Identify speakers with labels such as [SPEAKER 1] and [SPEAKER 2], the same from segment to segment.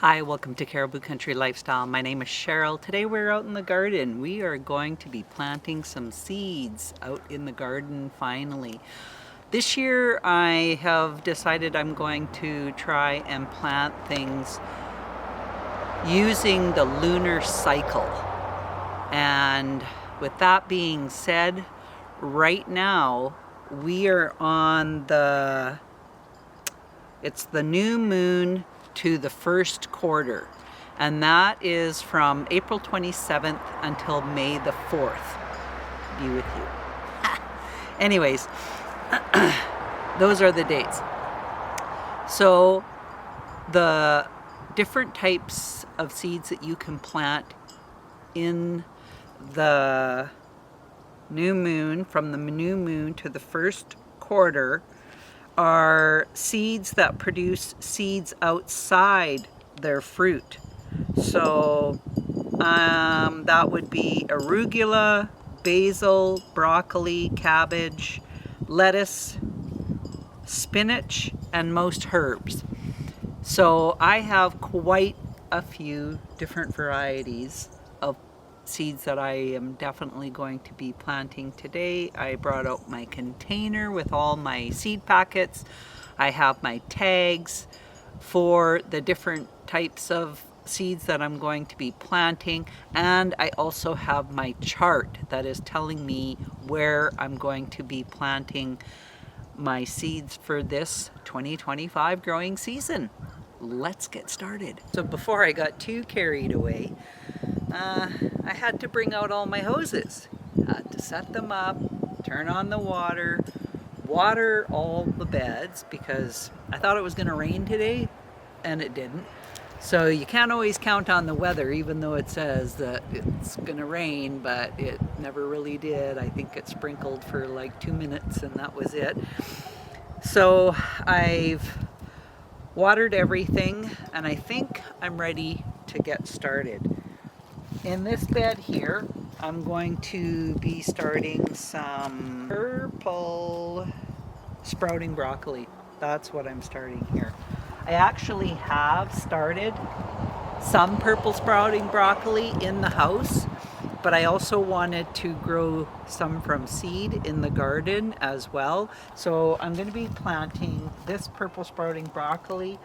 [SPEAKER 1] Hi, welcome to Caribou Country Lifestyle. My name is Cheryl. Today we're out in the garden. We are going to be planting some seeds out in the garden finally. This year I have decided I'm going to try and plant things using the lunar cycle. And with that being said, right now we are on it's the new moon to the first quarter, and that is from April 27th until May the 4th. Be with you. Anyways, those are the dates. So the different types of seeds that you can plant in the new moon, from the new moon to the first quarter, are seeds that produce seeds outside their fruit. So that would be arugula, basil, broccoli, cabbage, lettuce, spinach, and most herbs. So I have quite a few different varieties of seeds that I am definitely going to be planting today. I brought out my container with all my seed packets. I have my tags for the different types of seeds that I'm going to be planting, and I also have my chart that is telling me where I'm going to be planting my seeds for this 2025 growing season. Let's get started. So before I got too carried away, I had to bring out all my hoses. Had to set them up, turn on the water all the beds, because I thought it was going to rain today and it didn't. So you can't always count on the weather, even though it says that it's going to rain, but it never really did. I think it sprinkled for like 2 minutes and that was it. So I've watered everything and I think I'm ready to get started. In this bed here, I'm going to be starting some purple sprouting broccoli. That's what I'm starting here. I actually have started some purple sprouting broccoli in the house, but I also wanted to grow some from seed in the garden as well. So I'm going to be planting this purple sprouting broccoli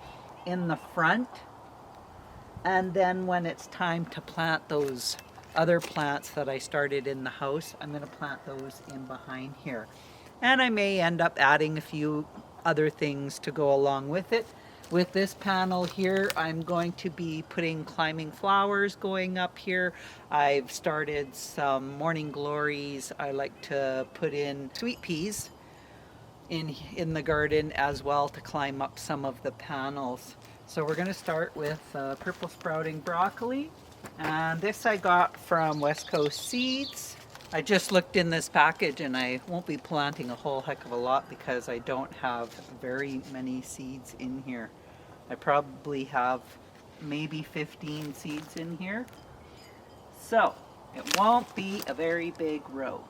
[SPEAKER 1] in the front. And then when it's time to plant those other plants that I started in the house, I'm going to plant those in behind here. And I may end up adding a few other things to go along with it. With this panel here, I'm going to be putting climbing flowers going up here. I've started some morning glories. I like to put in sweet peas in the garden as well to climb up some of the panels. So we're going to start with purple sprouting broccoli, and this I got from West Coast Seeds. I just looked in this package and I won't be planting a whole heck of a lot because I don't have very many seeds in here. I probably have maybe 15 seeds in here. So it won't be a very big row.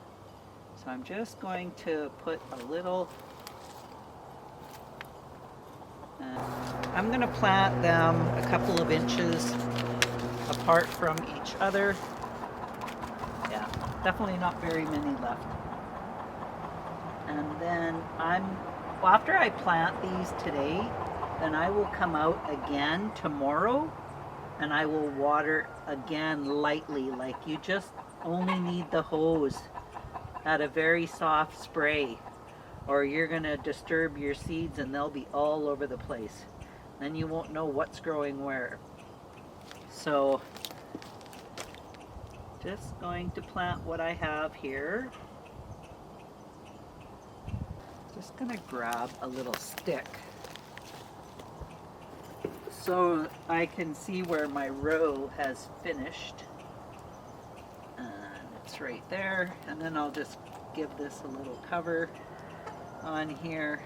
[SPEAKER 1] So I'm just going to put a little. I'm going to plant them a couple of inches apart from each other. Yeah, definitely not very many left. And then after I plant these today, then I will come out again tomorrow and I will water again lightly, like you just only need the hose at a very soft spray, or you're going to disturb your seeds and they'll be all over the place. Then you won't know what's growing where. So just going to plant what I have here. Just going to grab a little stick so I can see where my row has finished. And it's right there. And then I'll just give this a little cover on here.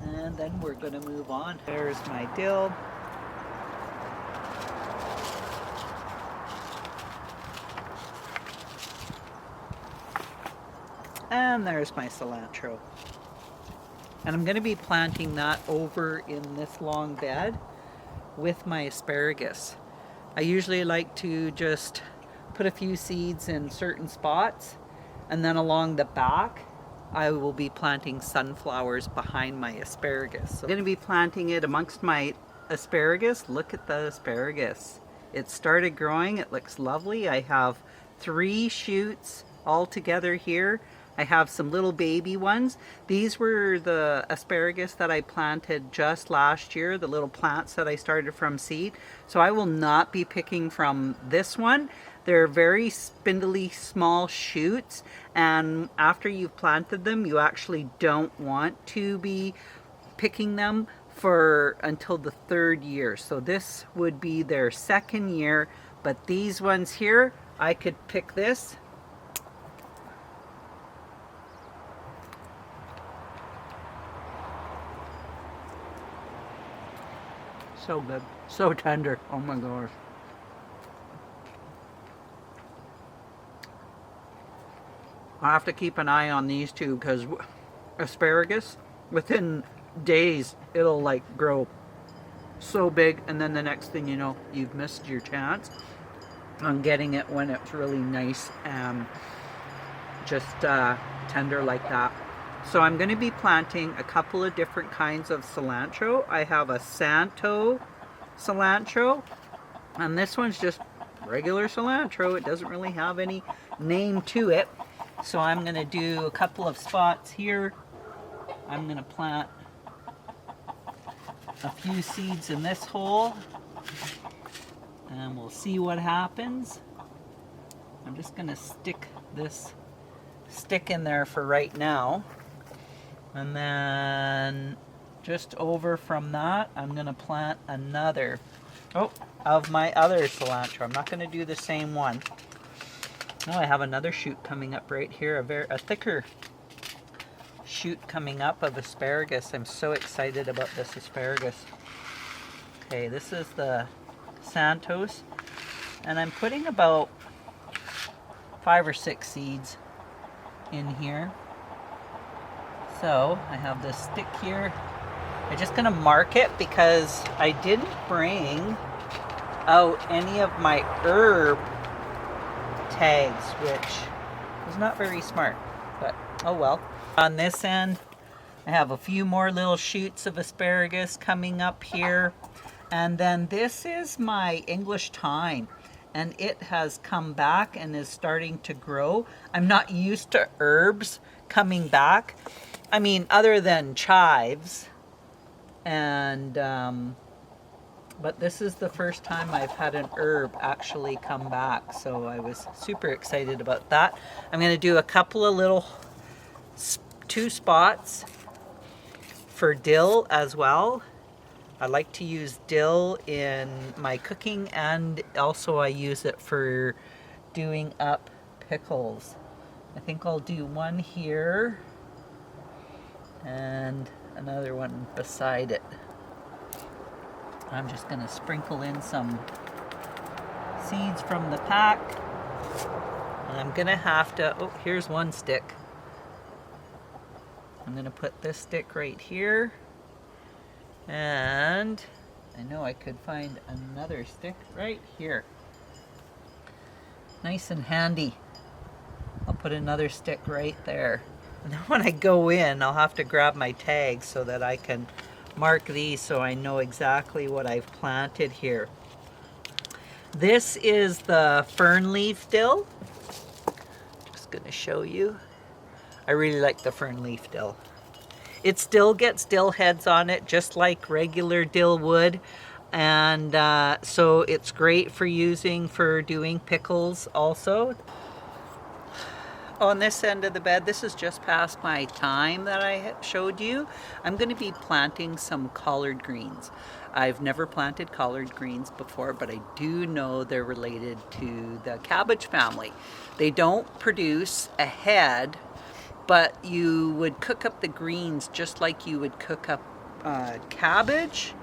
[SPEAKER 1] And then we're going to move on. There's my dill. And there's my cilantro. And I'm going to be planting that over in this long bed with my asparagus. I usually like to just put a few seeds in certain spots, and then along the back I will be planting sunflowers behind my asparagus. So I'm going to be planting it amongst my asparagus. Look at the asparagus. It started growing. It looks lovely. I have 3 shoots all together here. I have some little baby ones. These were the asparagus that I planted just last year, the little plants that I started from seed. So I will not be picking from this one. They're very spindly small shoots, and after you've planted them, you actually don't want to be picking them for until the 3rd year. So this would be their 2nd year, but these ones here, I could pick this. So good, so tender, oh my gosh. I have to keep an eye on these two because asparagus, within days, it'll like grow so big, and then the next thing you know, you've missed your chance on getting it when it's really nice and just tender like that. So I'm going to be planting a couple of different kinds of cilantro. I have a Santo cilantro, and this one's just regular cilantro. It doesn't really have any name to it. So I'm going to do a couple of spots here. I'm going to plant a few seeds in this hole, and we'll see what happens. I'm just going to stick this stick in there for right now. And then just over from that, I'm going to plant another of my other cilantro. I'm not going to do the same one. Oh, I have another shoot coming up right here, a thicker shoot coming up of asparagus. I'm so excited about this asparagus. Okay, this is the Santos, and I'm putting about 5 or 6 seeds in here. So I have this stick here. I'm just going to mark it because I didn't bring out any of my herb tags, which was not very smart, but oh well. On this end, I have a few more little shoots of asparagus coming up here, and then this is my English thyme, and it has come back and is starting to grow. I'm not used to herbs coming back. I mean, other than chives, and but this is the first time I've had an herb actually come back, so I was super excited about that. I'm going to do a couple of little 2 spots for dill as well. I like to use dill in my cooking, and also I use it for doing up pickles. I think I'll do one here and another one beside it. I'm just going to sprinkle in some seeds from the pack, and I'm going to have to, oh, here's one stick. I'm going to put this stick right here, and I know I could find another stick right here. Nice and handy. I'll put another stick right there. And then when I go in, I'll have to grab my tags so that I can mark these so I know exactly what I've planted here. This is the fern leaf dill. Just going to show you. I really like the fern leaf dill. It still gets dill heads on it just like regular dill would, and so it's great for using for doing pickles also. On this end of the bed, this is just past my thyme that I showed you. I'm going to be planting some collard greens. I've never planted collard greens before, but I do know they're related to the cabbage family. They don't produce a head, but you would cook up the greens just like you would cook up cabbage.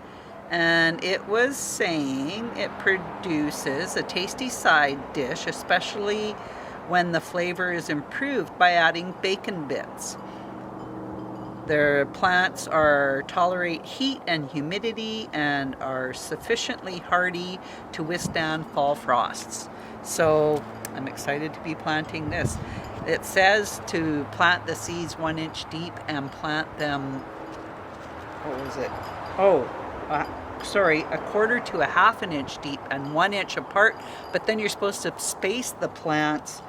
[SPEAKER 1] And it was saying it produces a tasty side dish, especially when the flavor is improved by adding bacon bits. Their plants tolerate heat and humidity and are sufficiently hardy to withstand fall frosts. So I'm excited to be planting this. It says to plant the seeds 1 inch deep and plant them, what was it? Sorry, 1/4 to 1/2 an inch deep and 1 inch apart. But then you're supposed to space the plants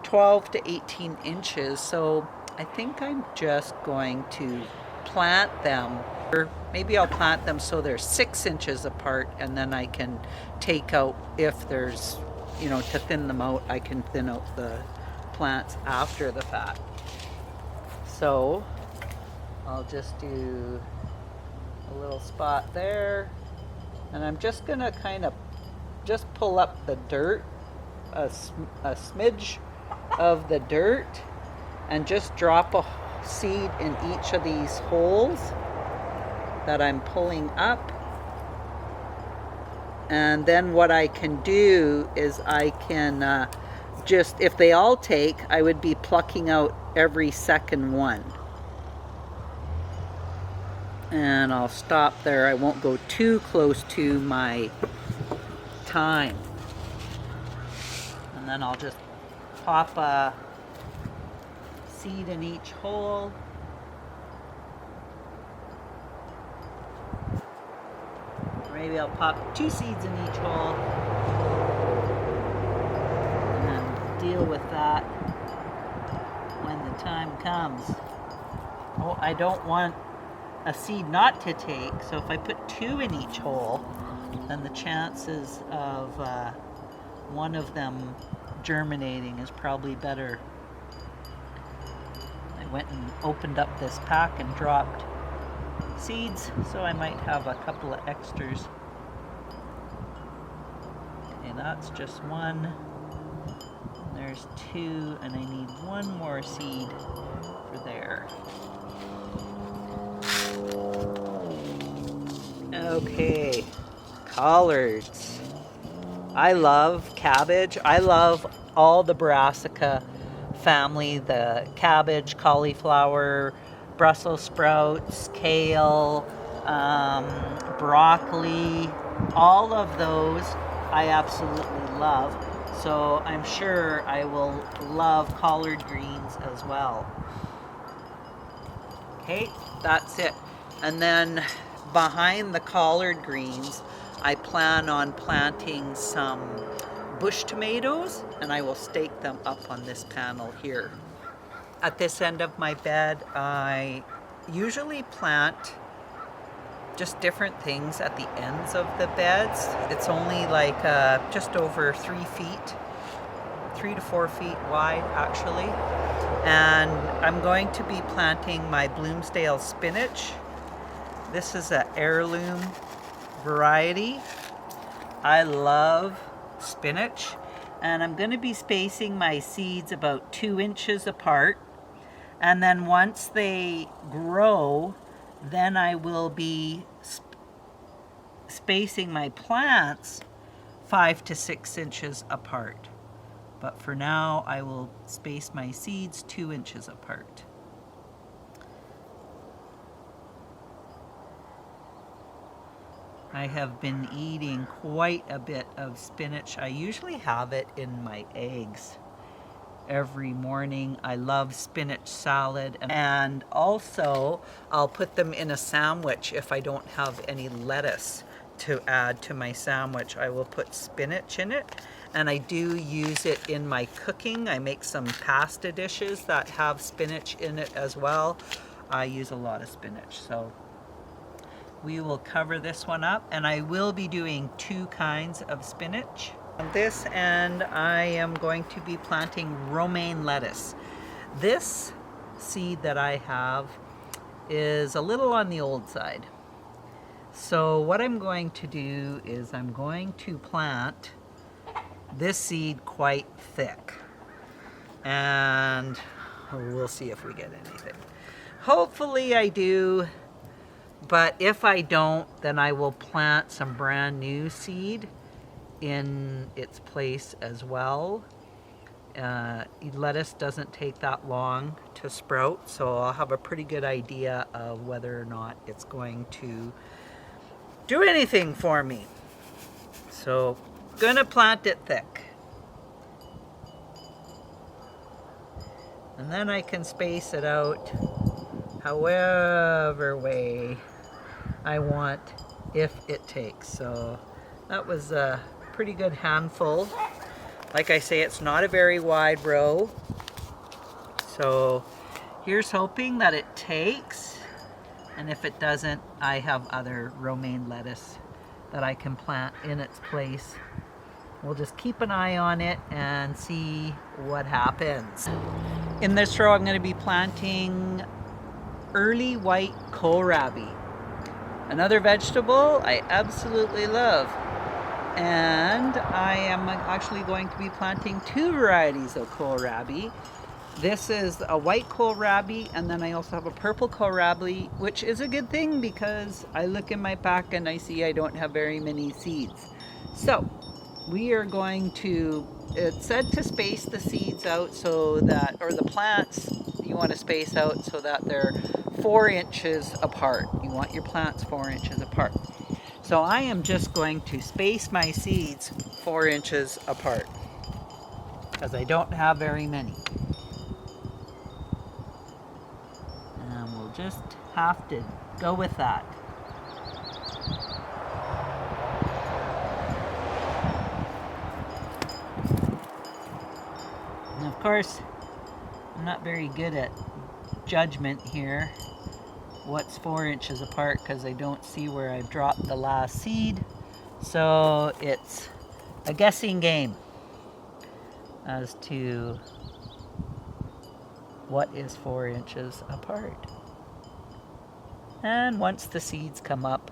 [SPEAKER 1] 12 to 18 inches. So I think I'm just going to plant them, or maybe I'll plant them so they're 6 inches apart, and then I can take out, if there's, you know, to thin them out, I can thin out the plants after the fact. So I'll just do a little spot there, and I'm just gonna kind of just pull up the dirt, a smidge of the dirt, and just drop a seed in each of these holes that I'm pulling up. And then what I can do is I can just, if they all take, I would be plucking out every second one. And I'll stop there. I won't go too close to my time. And then I'll just pop a seed in each hole. Maybe I'll pop 2 seeds in each hole and then deal with that when the time comes. Oh, I don't want a seed not to take, so if I put 2 in each hole, then the chances of one of them germinating is probably better. I went and opened up this pack and dropped seeds, so I might have a couple of extras. Okay, that's just 1. There's 2, and I need 1 more seed for there. Okay, collards. I love cabbage. I love all the brassica family, the cabbage, cauliflower, Brussels sprouts, kale, broccoli, all of those I absolutely love. So I'm sure I will love collard greens as well. Okay, that's it. And then behind the collard greens, I plan on planting some bush tomatoes, and I will stake them up on this panel here. At this end of my bed, I usually plant just different things at the ends of the beds. It's only like just over 3 feet, 3 to 4 feet wide actually. And I'm going to be planting my Bloomsdale spinach. This is an heirloom variety. I love spinach, and I'm going to be spacing my seeds about 2 inches apart. And then once they grow, then I will be spacing my plants 5 to 6 inches apart. But for now, I will space my seeds 2 inches apart. I have been eating quite a bit of spinach. I usually have it in my eggs every morning. I love spinach salad, and also I'll put them in a sandwich. If I don't have any lettuce to add to my sandwich, I will put spinach in it. And I do use it in my cooking. I make some pasta dishes that have spinach in it as well. I use a lot of spinach, so we will cover this one up, and I will be doing 2 kinds of spinach. On this end, I am going to be planting romaine lettuce. This seed that I have is a little on the old side. So what I'm going to do is I'm going to plant this seed quite thick, and we'll see if we get anything. Hopefully I do. But if I don't, then I will plant some brand new seed in its place as well. lettuce doesn't take that long to sprout, so I'll have a pretty good idea of whether or not it's going to do anything for me. So, gonna plant it thick. And then I can space it out however way I want if it takes. So that was a pretty good handful. Like I say, it's not a very wide row. So here's hoping that it takes. And if it doesn't, I have other romaine lettuce that I can plant in its place. We'll just keep an eye on it and see what happens. In this row, I'm going to be planting early white kohlrabi, another vegetable I absolutely love. And I am actually going to be planting two varieties of kohlrabi. This is a white kohlrabi, and then I also have a purple kohlrabi, which is a good thing because I look in my pack and I see I don't have very many seeds. So we are going to, it said to space the seeds out so that, or the plants, you want to space out so that they're 4 inches apart. You want your plants 4 inches apart. So I am just going to space my seeds 4 inches apart because I don't have very many. And we'll just have to go with that. And of course, I'm not very good at judgment here. What's 4 inches apart because I don't see where I've dropped the last seed. So it's a guessing game as to what is 4 inches apart. And once the seeds come up,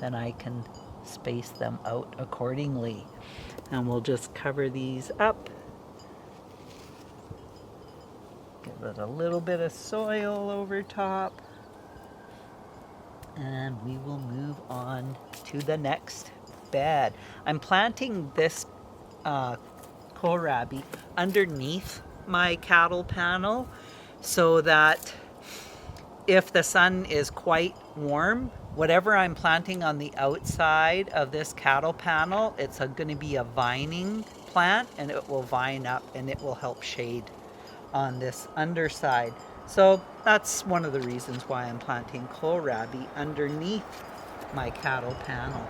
[SPEAKER 1] then I can space them out accordingly. And we'll just cover these up. Give it a little bit of soil over top. And we will move on to the next bed. I'm planting this kohlrabi underneath my cattle panel so that if the sun is quite warm, whatever I'm planting on the outside of this cattle panel, it's going to be a vining plant, and it will vine up and it will help shade on this underside. So that's one of the reasons why I'm planting kohlrabi underneath my cattle panel.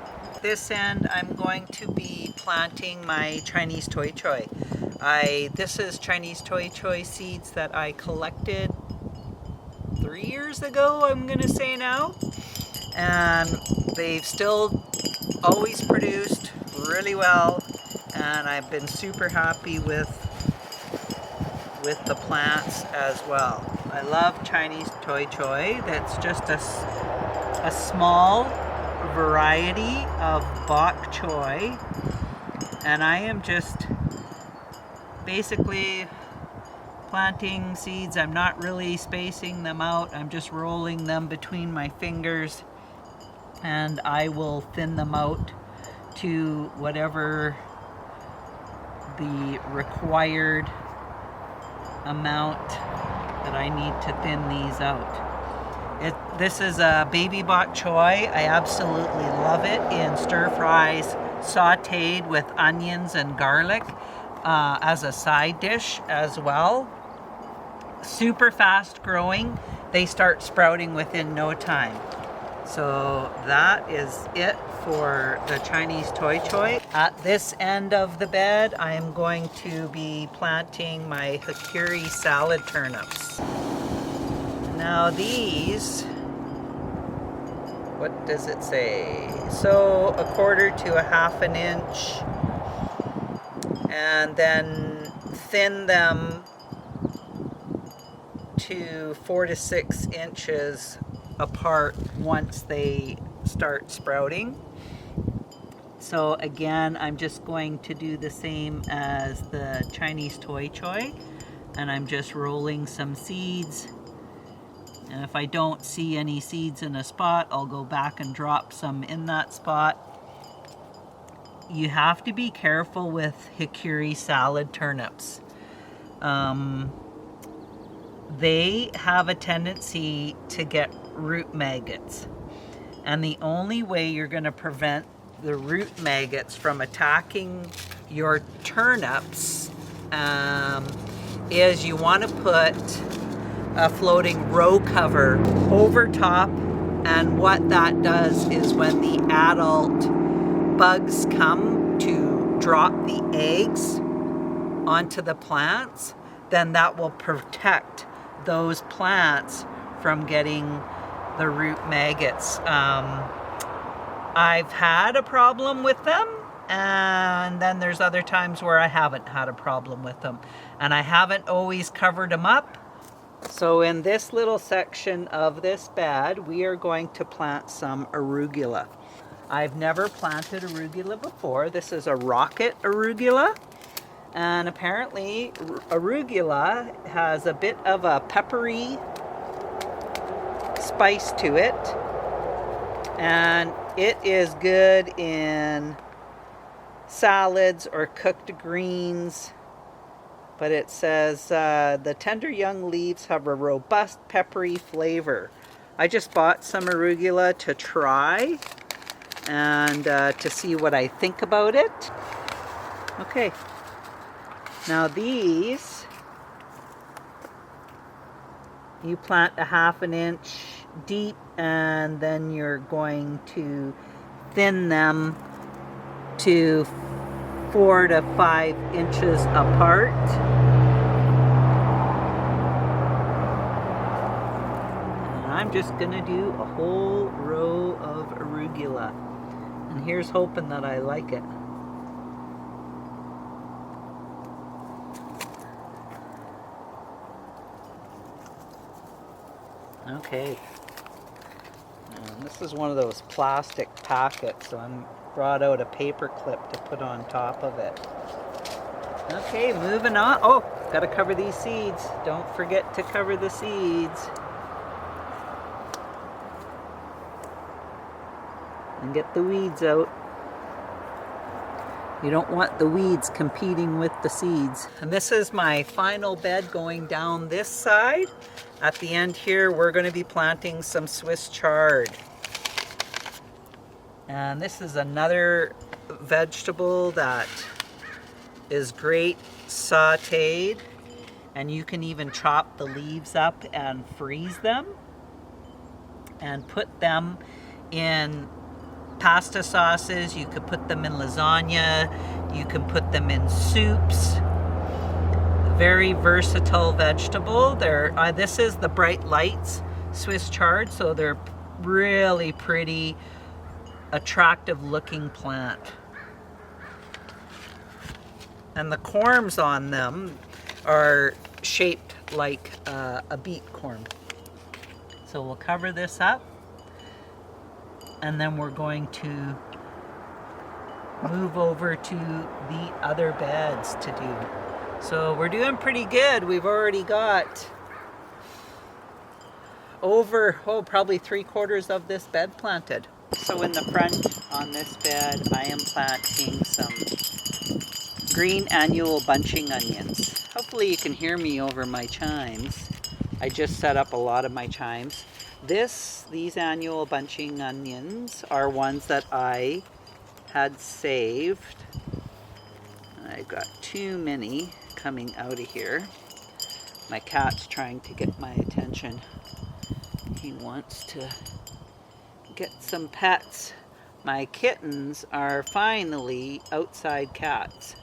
[SPEAKER 1] This end, I'm going to be planting my Chinese choy. This is Chinese choy seeds that I collected 3 years ago, I'm going to say now. And they've still always produced really well. And I've been super happy with the plants as well. I love Chinese choy. That's just a small variety of bok choy, and I am just basically planting seeds. I'm not really spacing them out. I'm just rolling them between my fingers, and I will thin them out to whatever the required amount that I need to thin these out. This is a baby bok choy. I absolutely love it in stir fries, sauteed with onions and garlic as a side dish as well. Super fast growing. They start sprouting within no time. So that is it for the Chinese choy. At this end of the bed, I am going to be planting my hikari salad turnips. Now these, what does it say? So 1/4 to 1/2 inch, and then thin them to 4 to 6 inches apart once they start sprouting. So again, I'm just going to do the same as the Chinese choy, and I'm just rolling some seeds. And if I don't see any seeds in a spot, I'll go back and drop some in that spot. You have to be careful with hikari salad turnips. they have a tendency to get root maggots. And the only way you're going to prevent the root maggots from attacking your turnips is you want to put a floating row cover over top. And what that does is when the adult bugs come to drop the eggs onto the plants, then that will protect those plants from getting the root maggots. I've had a problem with them, and then there's other times where I haven't had a problem with them, and I haven't always covered them up. So in this little section of this bed, we are going to plant some arugula. I've never planted arugula before. This is a rocket arugula. And apparently arugula has a bit of a peppery spice to it. And it is good in salads or cooked greens. But it says the tender young leaves have a robust peppery flavor. I just bought some arugula to try and to see what I think about it. Okay. Now these, you plant a 1/2 inch deep, and then you're going to thin them to 4 to 5 inches apart. And I'm just gonna do a whole row of arugula. And here's hoping that I like it. Okay. And this is one of those plastic packets, so I'm brought out a paper clip to put on top of it. Okay, moving on. Oh, gotta cover these seeds. Don't forget to cover the seeds. And get the weeds out. You don't want the weeds competing with the seeds. And this is my final bed going down this side. At the end here, we're going to be planting some Swiss chard. And this is another vegetable that is great sauteed. And you can even chop the leaves up and freeze them. And put them in pasta sauces. You could put them in lasagna. You can put them in soups. Very versatile vegetable. This is the Bright Lights Swiss chard, so they're really pretty, attractive looking plant. And the corms on them are shaped like a beet corm. So we'll cover this up, and then we're going to move over to the other beds to do. So we're doing pretty good. We've already got over, probably 3/4 of this bed planted. So in the front on this bed, I am planting some green annual bunching onions. Hopefully you can hear me over my chimes. I just set up a lot of my chimes. These annual bunching onions are ones that I had saved. I've got too many coming out of here. My cat's trying to get my attention. He wants to get some pets. My kittens are finally outside cats.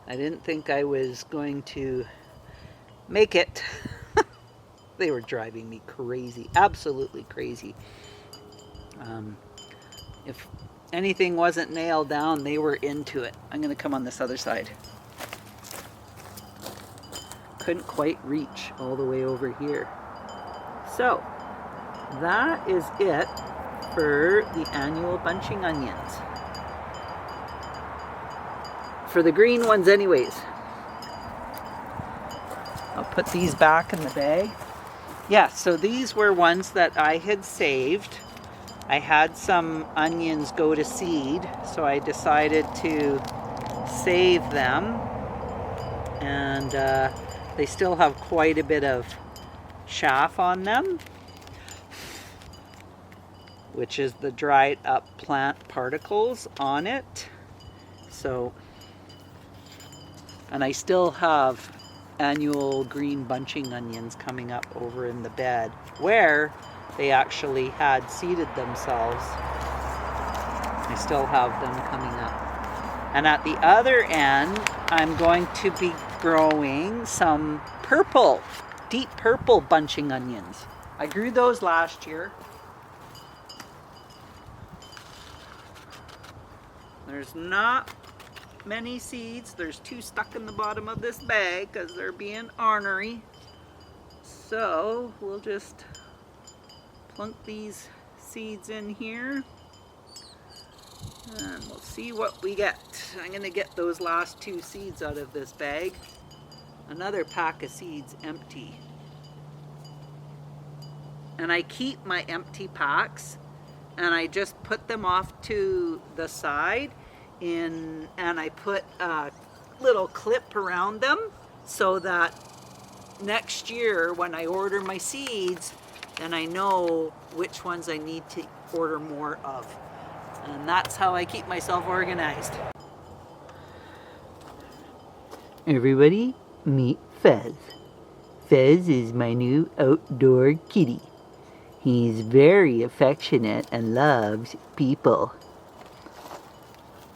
[SPEAKER 1] I didn't think I was going to make it. They were driving me crazy, absolutely crazy. If anything wasn't nailed down, they were into it. I'm gonna come on this other side. Couldn't quite reach all the way over here. So that is it for the annual bunching onions. For the green ones anyways. I'll put these back in the bag. Yeah, so these were ones that I had saved. I had some onions go to seed, so I decided to save them. and they still have quite a bit of chaff on them, which is the dried up plant particles on it. So, and I still have annual green bunching onions coming up over in the bed where they actually had seeded themselves. I still have them coming up. And at the other end, I'm going to be growing some purple, deep purple bunching onions. I grew those last year. There's not many seeds. There's 2 stuck in the bottom of this bag because they're being ornery. So we'll just plunk these seeds in here and we'll see what we get. I'm going to get those last 2 seeds out of this bag. Another pack of seeds empty. And I keep my empty packs and I just put them off to the side and I put a little clip around them so that next year when I order my seeds, then I know which ones I need to order more of. And that's how I keep myself organized. Everybody, meet Fez. Fez is my new outdoor kitty. He's very affectionate and loves people.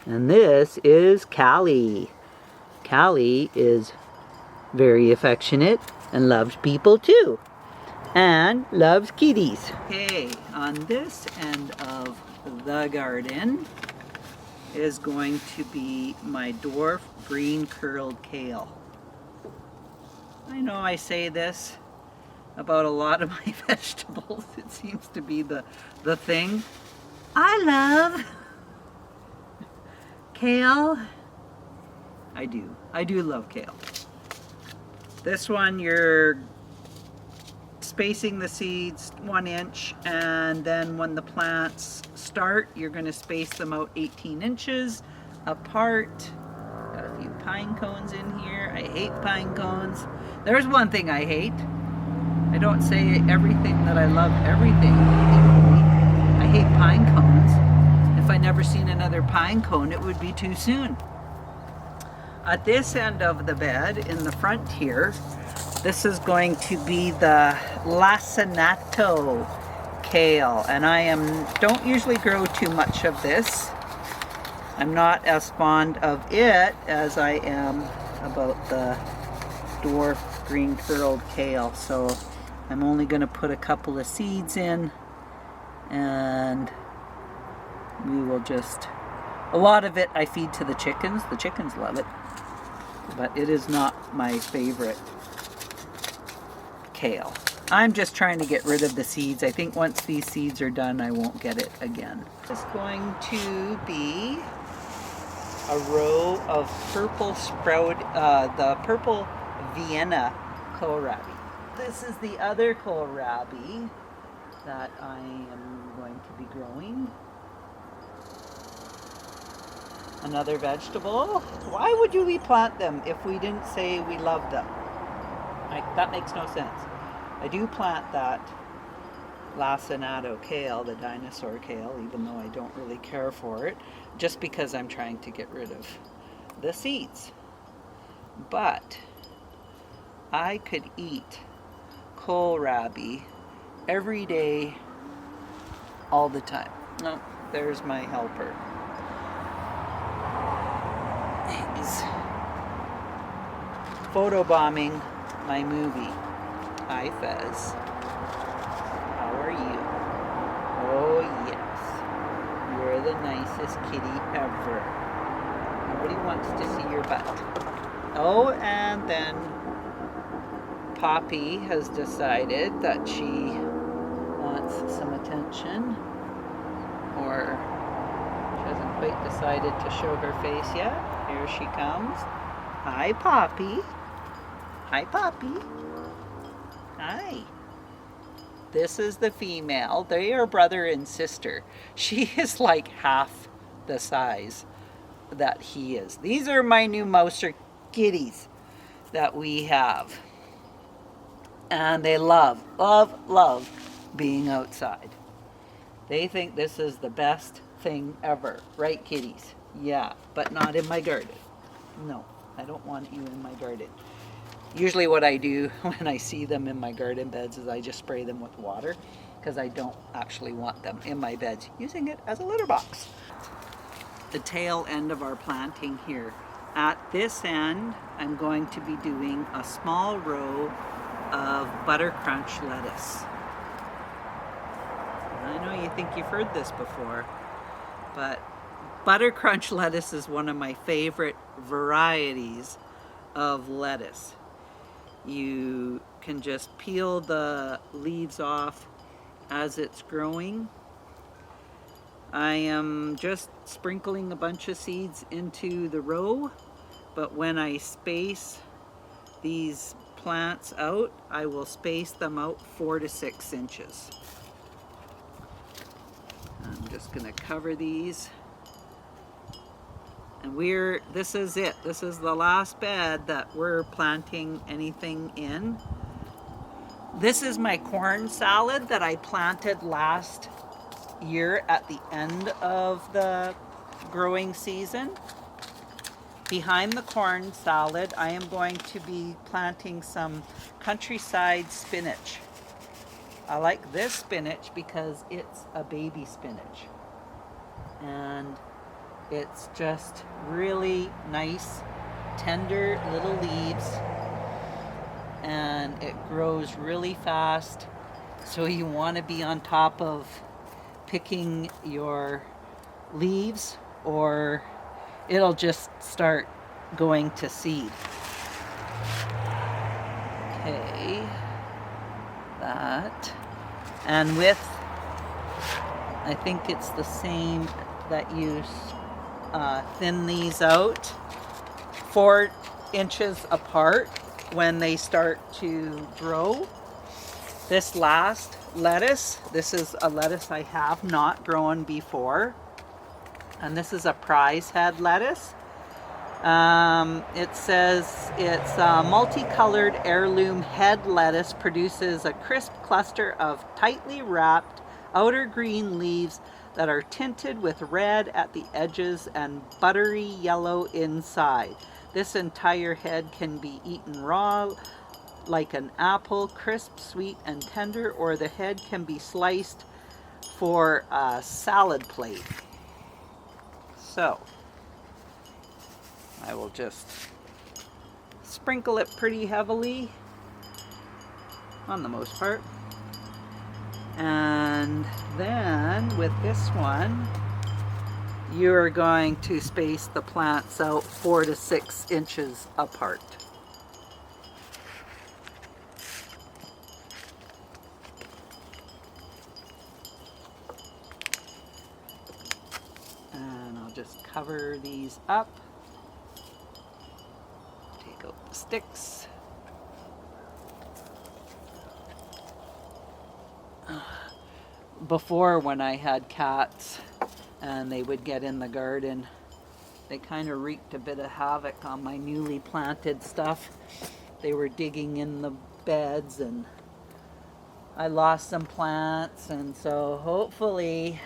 [SPEAKER 1] And this is Callie. Callie is very affectionate and loves people too. And loves kitties. Okay, on this end of the garden is going to be my dwarf green curled kale. I know I say this about a lot of my vegetables. It seems to be the thing. I love kale. I do love kale. This one you're spacing the seeds 1 inch, and then when the plants start you're going to space them out 18 inches apart. Got a few pine cones in here. I hate pine cones. There's one thing I hate. I don't say everything that I love everything. I hate pine cones. If I never seen another pine cone, it would be too soon. At this end of the bed, in the front here, this is going to be the lacinato kale, and I don't usually grow too much of this. I'm not as fond of it as I am about the dwarf green curled kale, so I'm only going to put a couple of seeds in, and we will just, a lot of it I feed to the chickens. The chickens love it, but it is not my favorite kale. I'm just trying to get rid of the seeds. I think once these seeds are done, I won't get it again. It's going to be a row of purple sprout, the purple Vienna kohlrabi. This is the other kohlrabi that I am going to be growing. Another vegetable. Why would we plant them if we didn't say we love them? That makes no sense. I do plant that lacinato kale, the dinosaur kale, even though I don't really care for it, just because I'm trying to get rid of the seeds. But I could eat kohlrabi every day, all the time. No, there's my helper. He's photobombing my movie. Hi, Fez. How are you? Oh, yes. You're the nicest kitty ever. Nobody wants to see your butt. Oh, and then Poppy has decided that she wants some attention, or she hasn't quite decided to show her face yet. Here she comes. Hi, Poppy. Hi, Poppy. Hi. This is the female. They are brother and sister. She is like half the size that he is. These are my new Mouser kitties. that we have. And they love, love, love being outside. They think this is the best thing ever. Right, kitties? Yeah, but not in my garden. No, I don't want you in my garden. Usually what I do when I see them in my garden beds is I just spray them with water, because I don't actually want them in my beds, using it as a litter box. The tail end of our planting here. At this end, I'm going to be doing a small row of butter crunch lettuce. I know you think you've heard this before, but butter crunch lettuce is one of my favorite varieties of lettuce. You can just peel the leaves off as it's growing. I am just sprinkling a bunch of seeds into the row, but when I space these plants out, I will space them out 4 to 6 inches. I'm just going to cover these. And this is it. This is the last bed that we're planting anything in. This is my corn salad that I planted last year at the end of the growing season. Behind the corn salad, I am going to be planting some countryside spinach. I like this spinach because it's a baby spinach. And it's just really nice, tender little leaves. And it grows really fast. So you want to be on top of picking your leaves, or it'll just start going to seed. Okay, that. And with, I think it's the same that you thin these out 4 inches apart when they start to grow. This last lettuce, this is a lettuce I have not grown before, and this is a prize head lettuce. It says it's a multicolored heirloom head lettuce, produces a crisp cluster of tightly wrapped outer green leaves that are tinted with red at the edges and buttery yellow inside. This entire head can be eaten raw like an apple, crisp, sweet, and tender, or the head can be sliced for a salad plate. So, I will just sprinkle it pretty heavily on the most part. And then with this one, you're going to space the plants out 4 to 6 inches apart. And I'll just cover these up. Take out the sticks. Before, when I had cats and they would get in the garden, they kind of wreaked a bit of havoc on my newly planted stuff. They were digging in the beds and I lost some plants, and so hopefully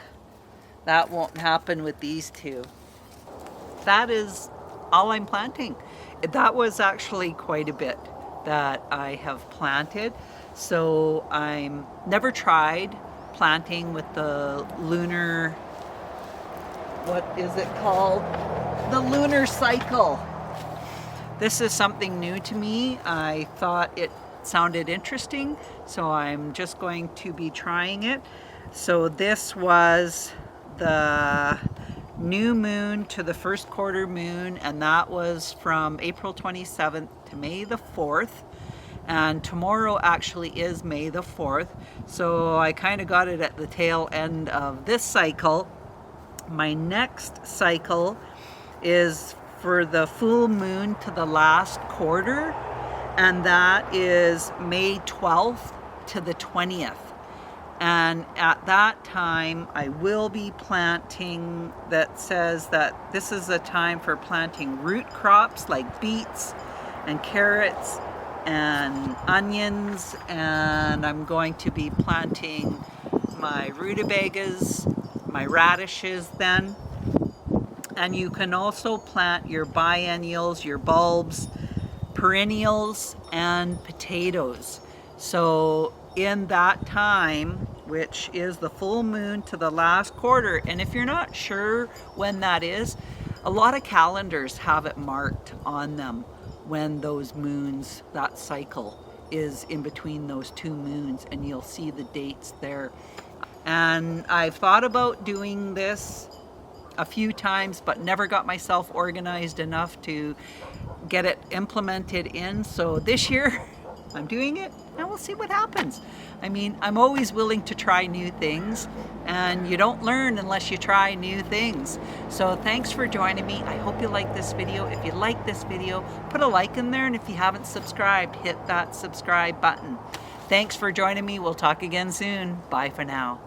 [SPEAKER 1] that won't happen with these two. That is all I'm planting. That was actually quite a bit that I have planted. So I'm never tried planting with the Lunar, what is it called? The Lunar cycle. This is something new to me. I thought it sounded interesting, so I'm just going to be trying it. So this was the new moon to the first quarter moon, and that was from April 27th to May the 4th. And tomorrow actually is May the 4th, so I kind of got it at the tail end of this cycle. My next cycle is for the full moon to the last quarter, and that is May 12th to the 20th. And at that time, I will be planting, that says that this is a time for planting root crops like beets and carrots and onions, and I'm going to be planting my rutabagas, my radishes then. And you can also plant your biennials, your bulbs, perennials, and potatoes. So in that time, which is the full moon to the last quarter, and if you're not sure when that is, a lot of calendars have it marked on them when those moons, that cycle is in between those two moons, and you'll see the dates there. And I've thought about doing this a few times, but never got myself organized enough to get it implemented in. So this year I'm doing it, and we'll see what happens. I mean, I'm always willing to try new things, and you don't learn unless you try new things. So thanks for joining me. I hope you like this video. If you like this video, put a like in there, and if you haven't subscribed, hit that subscribe button. Thanks for joining me. We'll talk again soon. Bye for now.